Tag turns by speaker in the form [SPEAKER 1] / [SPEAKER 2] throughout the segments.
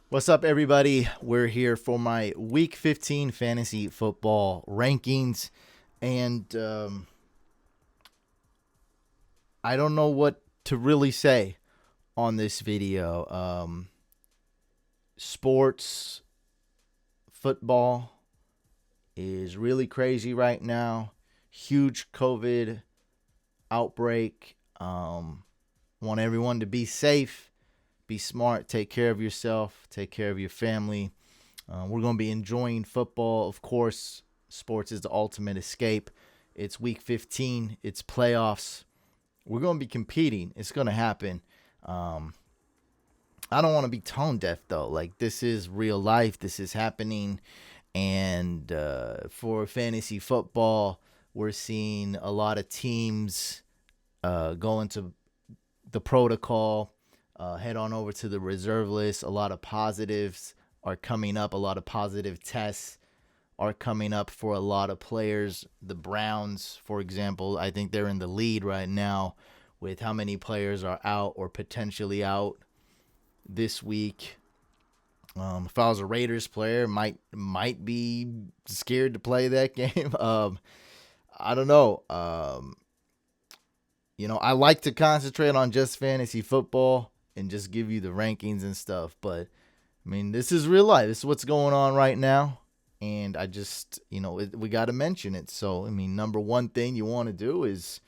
[SPEAKER 1] What's up, everybody? We're here for my Week 15 fantasy football rankings, and I don't know what to really say on this video. Sports football is really crazy right now. Huge COVID outbreak. Want everyone to be safe, be smart, take care of yourself, take care of your family. We're going to be enjoying football. Of course, sports is the ultimate escape. It's week 15. It's playoffs. We're going to be competing. It's going to happen. I don't want to be tone deaf, though. Like, this is real life. This is happening. And for fantasy football, we're seeing a lot of teams go into the protocol, head on over to the reserve list. A lot of positives are coming up. A lot of positive tests are coming up for a lot of players. The Browns, for example, I think they're in the lead right now with how many players are out or potentially out this week. If I was a Raiders player, might be scared to play that game. I don't know. I like to concentrate on just fantasy football and just give you the rankings and stuff. But, I mean, this is real life. This is what's going on right now. And I just, we got to mention it. So, I mean, number one thing you want to do is,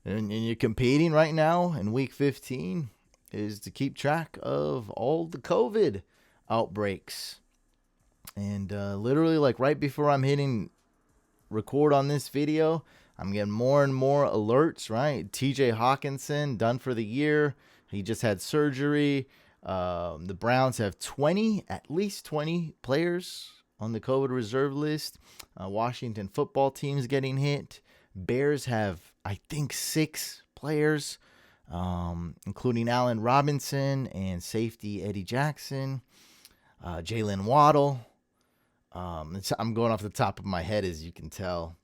[SPEAKER 1] and you're competing right now in week 15, is to keep track of all the COVID outbreaks. And literally, like right before I'm hitting record on this video, I'm getting more and more alerts, right? TJ Hawkinson, done for the year. He just had surgery. The Browns have at least 20 players on the COVID reserve list. Washington football team's getting hit. Bears have, I think, 6 players, including Allen Robinson and safety Eddie Jackson, Jalen Waddle. I'm going off the top of my head, as you can tell.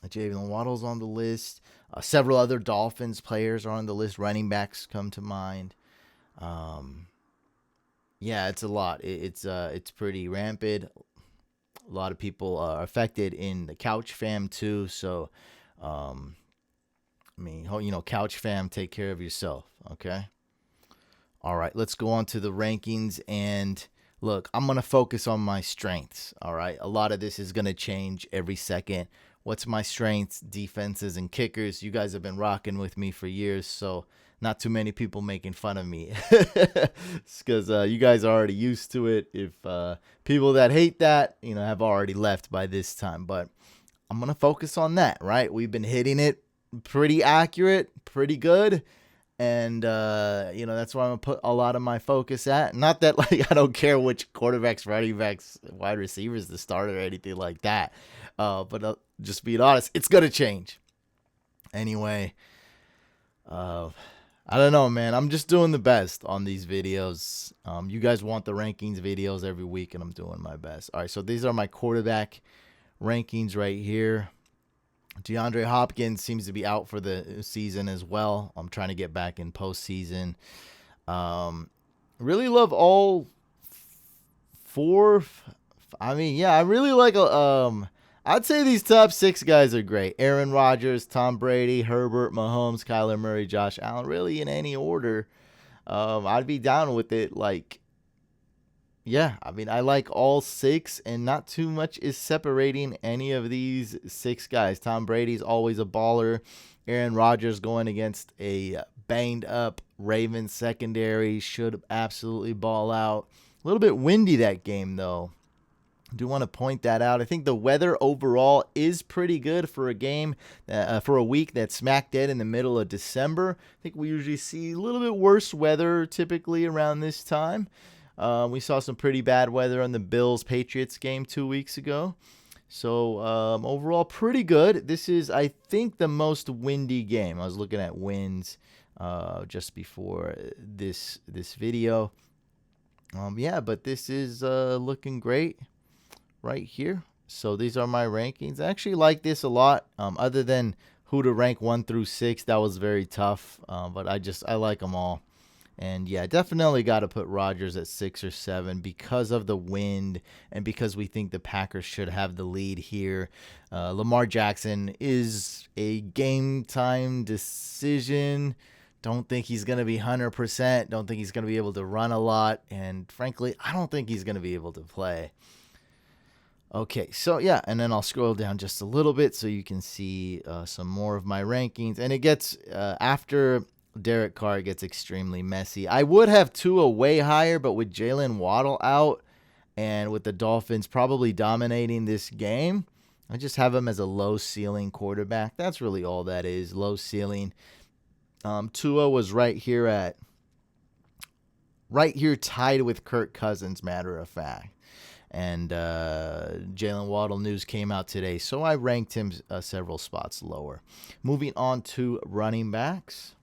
[SPEAKER 1] Jalen Waddle's on the list. Several other Dolphins players are on the list. Running backs come to mind. Yeah, it's a lot. It's pretty rampant. A lot of people are affected in the Couch fam too. So, Couch fam, take care of yourself. Okay. All right, let's go on to the rankings. And look, I'm going to focus on my strengths. All right. A lot of this is going to change every second. What's my strengths, defenses, and kickers? You guys have been rocking with me for years, so not too many people making fun of me. It's because you guys are already used to it. If people that hate that, have already left by this time. But I'm going to focus on that, right? We've been hitting it pretty accurate, pretty good. And, that's where I'm going to put a lot of my focus at. Not that, I don't care which quarterbacks, running backs, wide receivers to start or anything like that. But just being honest, it's going to change. Anyway, I don't know, man. I'm just doing the best on these videos. You guys want the rankings videos every week, and I'm doing my best. All right, so these are my quarterback rankings right here. DeAndre Hopkins seems to be out for the season as well. I'm trying to get back in postseason. Really love all 4. I really like I'd say these top 6 guys are great. Aaron Rodgers, Tom Brady, Herbert, Mahomes, Kyler Murray, Josh Allen. Really in any order. I'd be down with it. I like all 6, and not too much is separating any of these 6 guys. Tom Brady's always a baller. Aaron Rodgers going against a banged up Ravens secondary should absolutely ball out. A little bit windy that game, though. I do want to point that out. I think the weather overall is pretty good for a game, for a week that's smack dead in the middle of December. I think we usually see a little bit worse weather typically around this time. We saw some pretty bad weather on the Bills-Patriots game 2 weeks ago. So overall, pretty good. This is, I think, the most windy game. I was looking at winds just before this video. But this is looking great right here. So these are my rankings. I actually like this a lot. Other than who to rank 1 through 6, that was very tough. But I like them all. And yeah, definitely got to put Rodgers at 6 or 7 because of the wind and because we think the Packers should have the lead here. Lamar Jackson is a game time decision. Don't think he's going to be 100%. Don't think he's going to be able to run a lot. And frankly, I don't think he's going to be able to play. Okay, so yeah, and then I'll scroll down just a little bit so you can see some more of my rankings. And it gets, after Derek Carr, gets extremely messy. I would have Tua way higher, but with Jalen Waddle out and with the Dolphins probably dominating this game, I just have him as a low ceiling quarterback. That's really all that is, low ceiling. Tua was right here tied with Kirk Cousins, matter of fact. And Jalen Waddle news came out today, so I ranked him several spots lower. Moving on to running backs.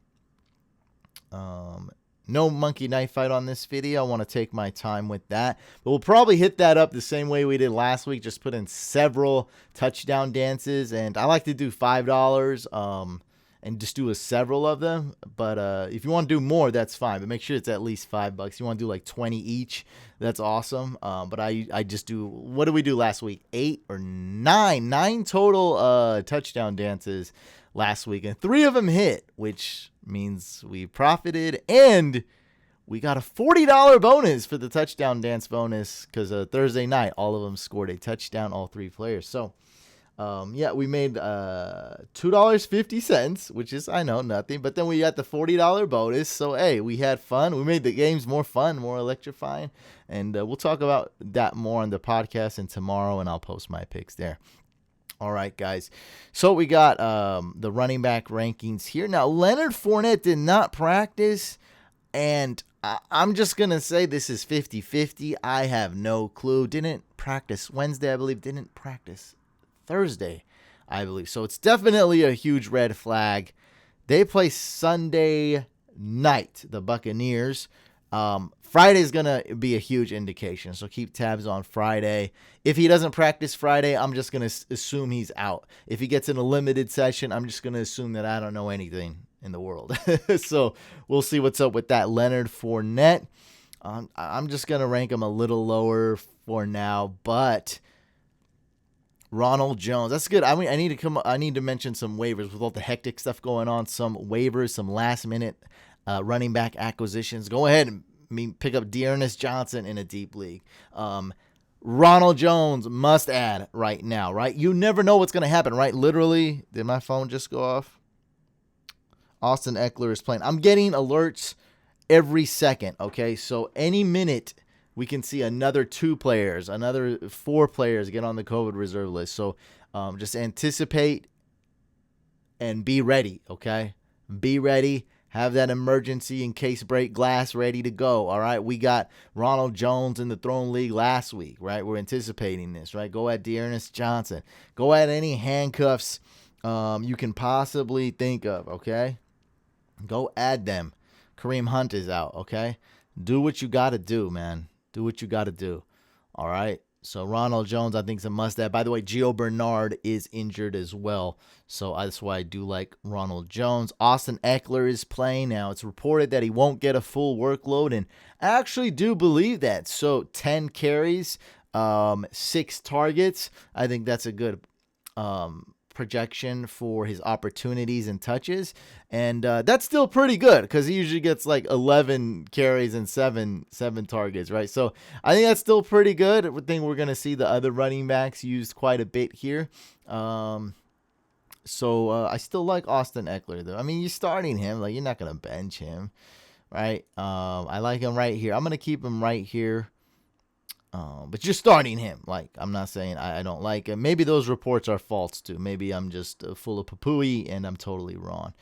[SPEAKER 1] No monkey knife fight on this video. I want to take my time with that. But we'll probably hit that up the same way we did last week. Just put in several touchdown dances. And I like to do $5 and just do several of them. But if you want to do more, that's fine. But make sure it's at least $5. If you want to do like 20 each, that's awesome. But I just do, what did we do last week? 8 or 9? 9 total touchdown dances last week. And 3 of them hit, which means we profited, and we got a $40 bonus for the touchdown dance bonus because Thursday night all of them scored a touchdown, all 3 players. So yeah, we made $2.50, which is, I know, nothing, but then we got the $40 bonus. So hey, we had fun. We made the games more fun, more electrifying, and we'll talk about that more on the podcast and tomorrow, and I'll post my picks there. All right, guys. So we got the running back rankings here. Now, Leonard Fournette did not practice, and I'm just going to say this is 50-50. I have no clue. Didn't practice Wednesday, I believe. Didn't practice Thursday, I believe. So it's definitely a huge red flag. They play Sunday night, the Buccaneers. Friday's going to be a huge indication, so keep tabs on Friday. If he doesn't practice Friday, I'm just going to assume he's out. If he gets in a limited session, I'm just going to assume that I don't know anything in the world. So we'll see what's up with that. Leonard Fournette, I'm just going to rank him a little lower for now, but Ronald Jones, that's good. I need to mention some waivers with all the hectic stuff going on. Some waivers, some last minute running back acquisitions. Go ahead and pick up D'Ernest Johnson in a deep league. Ronald Jones must add right now, right? You never know what's going to happen, right? Literally, did my phone just go off? Austin Eckler is playing. I'm getting alerts every second, okay? So any minute we can see another 2 players, another 4 players get on the COVID reserve list. So just anticipate and be ready, okay? Be ready. Have that emergency in case break glass ready to go, all right? We got Ronald Jones in the Throne League last week, right? We're anticipating this, right? Go at D'Ernest Johnson. Go at any handcuffs you can possibly think of, okay? Go add them. Kareem Hunt is out, okay? Do what you got to do, man. Do what you got to do, all right? So Ronald Jones, I think, is a must-have. By the way, Gio Bernard is injured as well. So that's why I do like Ronald Jones. Austin Eckler is playing now. It's reported that he won't get a full workload, and I actually do believe that. So 10 carries, 6 targets. I think that's a good projection for his opportunities and touches, and that's still pretty good because he usually gets like 11 carries and seven targets, right? So I think that's still pretty good. I think we're gonna see the other running backs used quite a bit here. So I still like Austin Eckler though. I mean, you're starting him, like you're not gonna bench him, right? I like him right here. I'm gonna keep him right here. But you're starting him. Like, I'm not saying I don't like him. Maybe those reports are false, too. Maybe I'm just full of poo-pooey and I'm totally wrong.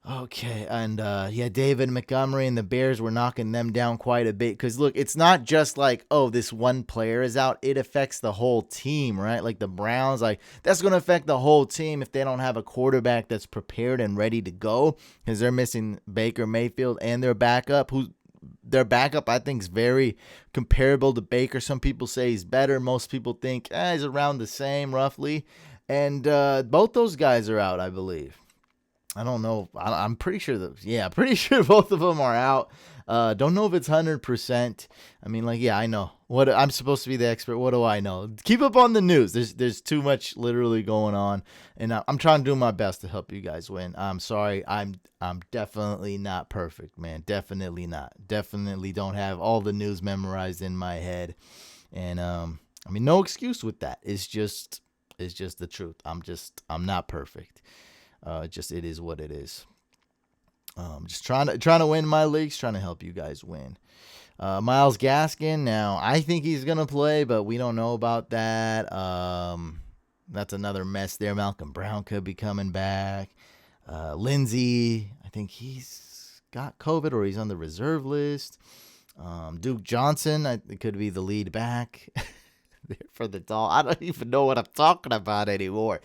[SPEAKER 1] Okay, and yeah, David Montgomery and the Bears were knocking them down quite a bit. Because, look, it's not just like, oh, this one player is out. It affects the whole team, right? Like the Browns, like, that's going to affect the whole team if they don't have a quarterback that's prepared and ready to go. Because they're missing Baker Mayfield and their backup, their backup, I think, is very comparable to Baker. Some people say he's better. Most people think he's around the same, roughly. And both those guys are out, I believe. I don't know. I'm pretty sure that, yeah, pretty sure both of them are out. Don't know if it's 100%. I mean, like, yeah, I know. What I'm supposed to be the expert. What do I know? Keep up on the news. There's too much literally going on, and I'm trying to do my best to help you guys win. I'm sorry. I'm definitely not perfect, man. Definitely not. Definitely don't have all the news memorized in my head, and I mean, no excuse with that. It's just the truth. I'm not perfect. Just it is what it is. Just trying to win my leagues, trying to help you guys win. Miles Gaskin. Now I think he's gonna play, but we don't know about that. That's another mess there. Malcolm Brown could be coming back. Lindsey, I think he's got COVID or he's on the reserve list. Duke Johnson, it could be the lead back. For the doll. I don't even know what I'm talking about anymore.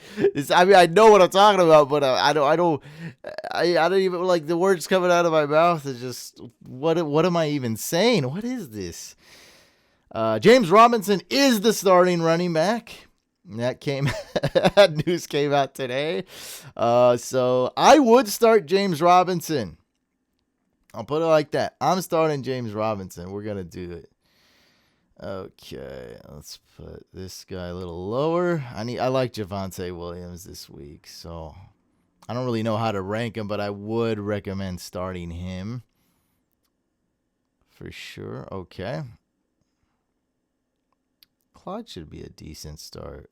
[SPEAKER 1] I mean, I know what I'm talking about, but I don't even like the words coming out of my mouth. Is just what am I even saying? What is this? James Robinson is the starting running back. That news came out today. So I would start James Robinson. I'll put it like that. I'm starting James Robinson. We're gonna do it. Okay, let's put this guy a little lower. I like Javonte Williams this week, so I don't really know how to rank him, but I would recommend starting him for sure. Okay. Claude should be a decent start.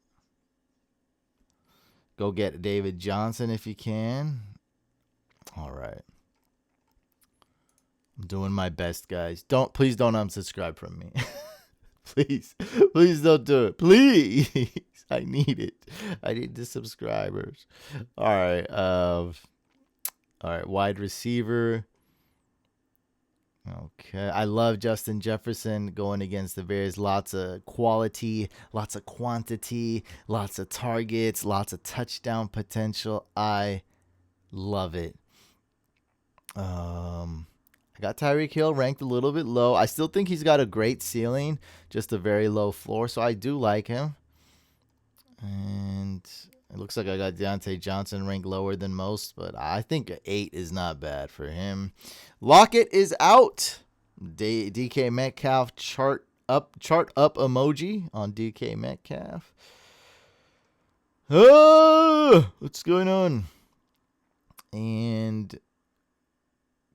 [SPEAKER 1] Go get David Johnson if you can. All right. I'm doing my best, guys. Please don't unsubscribe from me. Please don't do it. Please. I need it. I need the subscribers. All right. All right. Wide receiver. Okay. I love Justin Jefferson going against the Bears. Lots of quality, lots of quantity, lots of targets, lots of touchdown potential. I love it. I got Tyreek Hill ranked a little bit low. I still think he's got a great ceiling, just a very low floor. So I do like him. And it looks like I got Deontay Johnson ranked lower than most, but I think 8 is not bad for him. Lockett is out. DK Metcalf chart up emoji on DK Metcalf. What's going on? And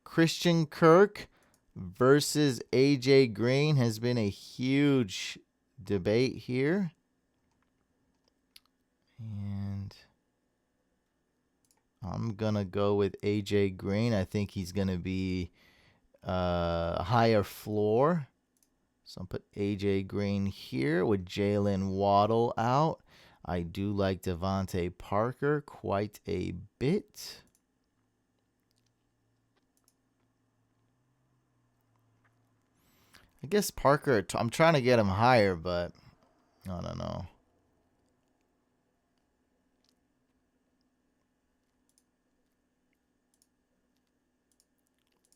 [SPEAKER 1] Christian Kirk versus AJ Green has been a huge debate here. And I'm going to go with AJ Green. I think he's going to be a higher floor. So I'll put AJ Green here with Jalen Waddle out. I do like Devontae Parker quite a bit. I guess Parker, I'm trying to get him higher, but I don't know.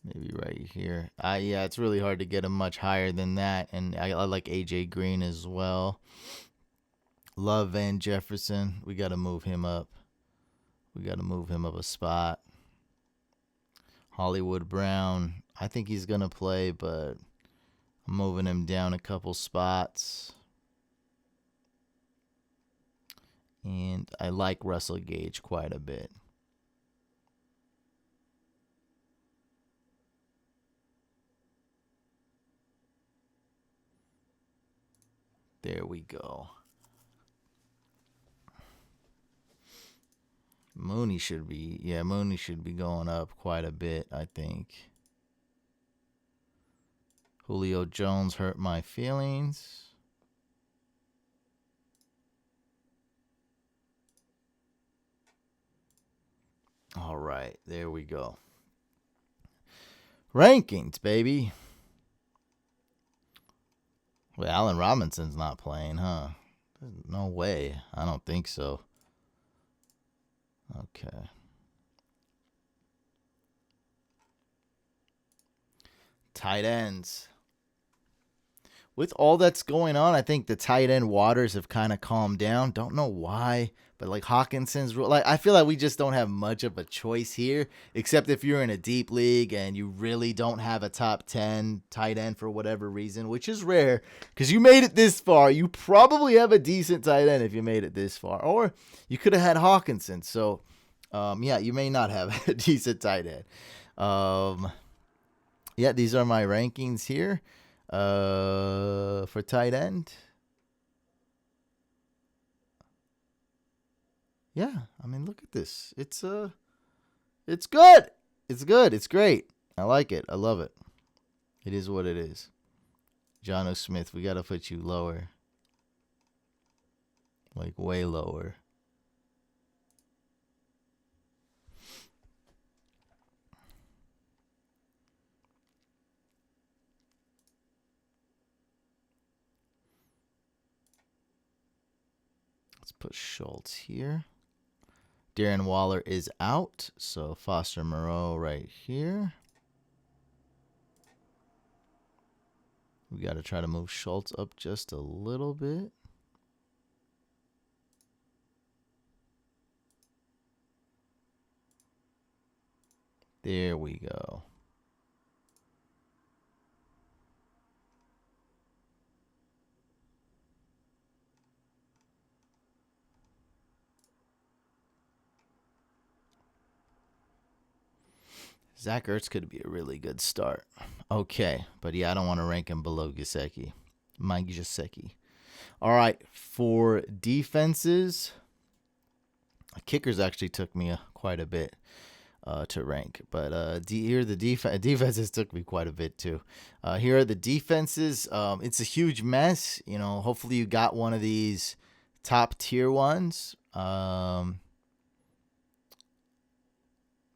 [SPEAKER 1] Maybe right here. Yeah, it's really hard to get him much higher than that. And I like AJ Green as well. Love Van Jefferson. We got to move him up. We got to move him up a spot. Hollywood Brown. I think he's going to play, but I'm moving him down a couple spots. And I like Russell Gage quite a bit. There we go. Mooney should be going up quite a bit, I think. Julio Jones hurt my feelings. All right, there we go. Rankings, baby. Well, Allen Robinson's not playing, huh? No way. I don't think so. Okay. Tight ends. with all that's going on, I think the tight end waters have kind of calmed down. Don't know why, but like Hawkinson's, like I feel like we just don't have much of a choice here, except if you're in a deep league and you really don't have a top 10 tight end for whatever reason, which is rare because you made it this far. You probably have a decent tight end if you made it this far, or you could have had Hawkinson. So, yeah, you may not have a decent tight end. Yeah, these are my rankings here. For tight end. Yeah, I mean, look at this. It's good. It's good. It's great. I like it. I love it. It is what it is. John O. Smith, we got to put you lower. Like way lower. Let's put Schultz here. Darren Waller is out, so Foster Moreau right here. We got to try to move Schultz up just a little bit. There we go. Zach Ertz could be a really good start. Okay, but yeah, I don't want to rank him below Mike Gesicki. All right, for defenses, kickers actually took me quite a bit to rank, but here the defenses took me quite a bit too. Here are the defenses. It's a huge mess. You know, hopefully you got one of these top tier ones.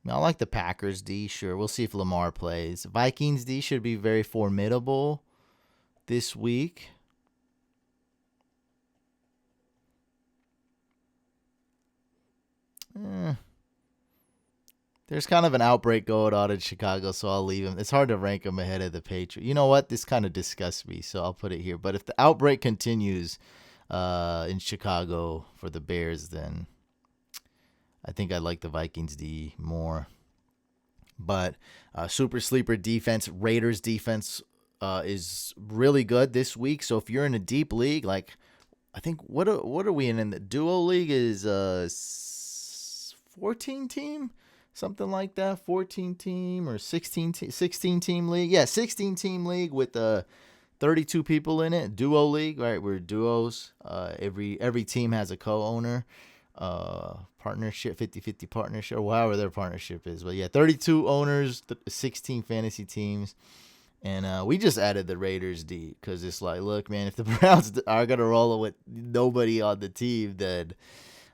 [SPEAKER 1] I like the Packers D, sure. We'll see if Lamar plays. Vikings D should be very formidable this week. There's kind of an outbreak going on in Chicago, so I'll leave him. It's hard to rank him ahead of the Patriots. You know what? This kind of disgusts me, so I'll put it here. But if the outbreak continues in Chicago for the Bears, then I think I like the Vikings D more. But super sleeper defense, Raiders defense is really good this week. So if you're in a deep league, like I think what are we in the duo league is 14 team, something like that, 14 team or 16 team league. Yeah, 16 team league with 32 people in it. Duo league, right? We're duos. Every team has a co-owner. Partnership, 50-50 partnership, or however their partnership is. But yeah, 32 owners, 16 fantasy teams. And we just added the Raiders D because it's like, look, man, if the Browns are going to roll with nobody on the team, then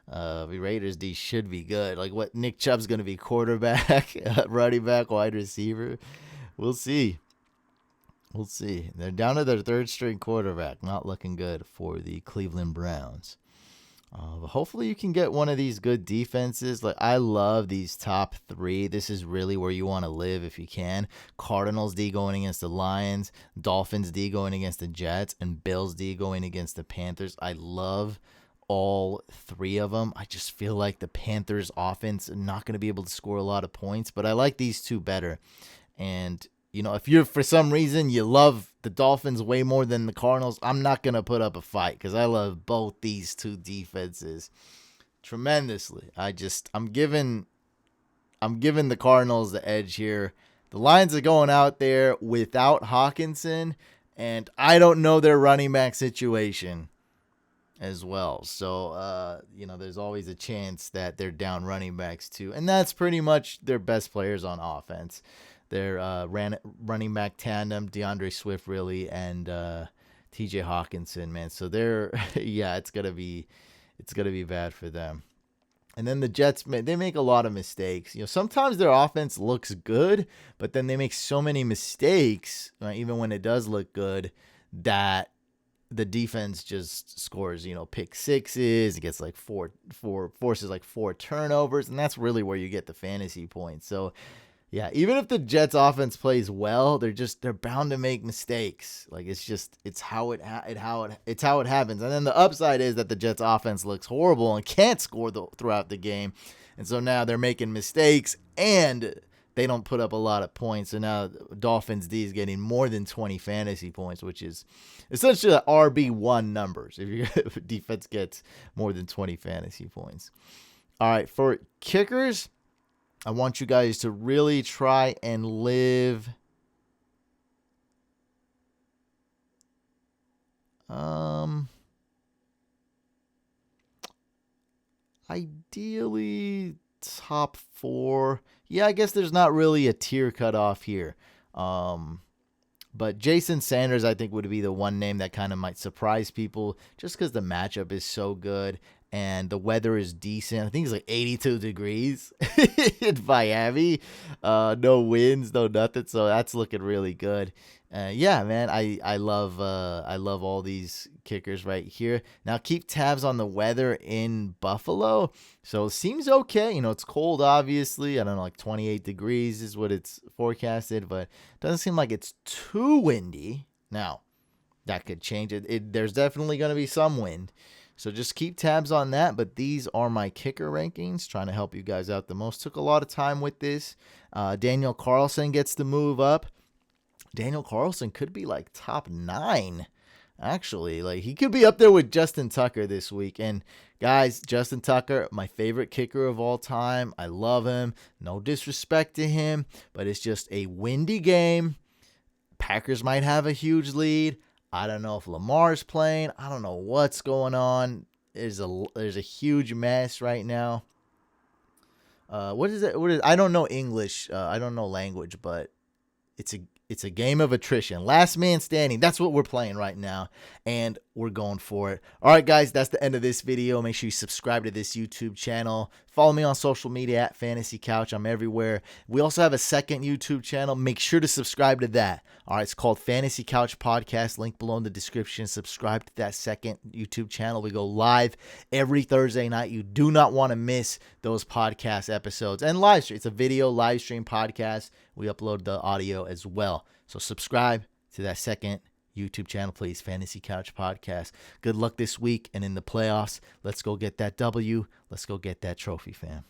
[SPEAKER 1] the Raiders D should be good. Like what Nick Chubb's going to be quarterback, running back, wide receiver. We'll see. We'll see. They're down to their third string quarterback. Not looking good for the Cleveland Browns. But hopefully you can get one of these good defenses. Like I love these top three. This is really where you want to live if you can. Cardinals D going against the Lions, Dolphins D going against the Jets, and Bills D going against the Panthers. I love all three of them. I just feel like the Panthers offense is not going to be able to score a lot of points, but I like these two better. And you know, if you're for some reason you love the Dolphins way more than the Cardinals, I'm not gonna put up a fight because I love both these two defenses tremendously. I'm giving the Cardinals the edge here. The Lions are going out there without Hawkinson, and I don't know their running back situation as well. So you know, there's always a chance that they're down running backs too, and that's pretty much their best players on offense. Their running back tandem, DeAndre Swift, really, and T.J. Hawkinson, man. So they're, yeah, it's gonna be bad for them. And then the Jets, they make a lot of mistakes. You know, sometimes their offense looks good, but then they make so many mistakes, even when it does look good, that the defense just scores, you know, pick sixes. It gets like forces like 4 turnovers, and that's really where you get the fantasy points. So Yeah, even if the Jets offense plays well, they're bound to make mistakes. Like it's how it happens. And then the upside is that the Jets offense looks horrible and can't score throughout the game. And so now they're making mistakes and they don't put up a lot of points. So now Dolphins D is getting more than 20 fantasy points, which is essentially the RB1 numbers if defense gets more than 20 fantasy points. All right, for kickers, I want you guys to really try and live ideally top 4. Yeah, I guess there's not really a tier cutoff here. But Jason Sanders, I think, would be the one name that kind of might surprise people just because the matchup is so good and the weather is decent. I think it's like 82 degrees in Miami. No winds, no nothing. So that's looking really good. Yeah, man, I love all these kickers right here. Now keep tabs on the weather in Buffalo. So it seems okay. You know, it's cold, obviously. I don't know, like 28 degrees is what it's forecasted, but it doesn't seem like it's too windy. Now, that could change it. There's definitely going to be some wind. So just keep tabs on that. But these are my kicker rankings, trying to help you guys out the most. Took a lot of time with this. Daniel Carlson gets to move up. Daniel Carlson could be like top 9, actually. Like, he could be up there with Justin Tucker this week. And guys, Justin Tucker, my favorite kicker of all time. I love him. No disrespect to him, but it's just a windy game. Packers might have a huge lead. I don't know if Lamar's playing. I don't know what's going on. There's a huge mess right now. What is it? I don't know English. I don't know language, but it's a game of attrition. Last man standing. That's what we're playing right now, and we're going for it. All right, guys, that's the end of this video. Make sure you subscribe to this YouTube channel. Follow me on social media at Fantasy Couch. I'm everywhere. We also have a second YouTube channel. Make sure to subscribe to that. All right, it's called Fantasy Couch Podcast. Link below in the description. Subscribe to that second YouTube channel. We go live every Thursday night. You do not want to miss those podcast episodes and live stream. It's a video live stream podcast. We upload the audio as well. So subscribe to that second YouTube channel, please. Fantasy Couch Podcast. Good luck this week and in the playoffs. Let's go get that W. Let's go get that trophy, fam.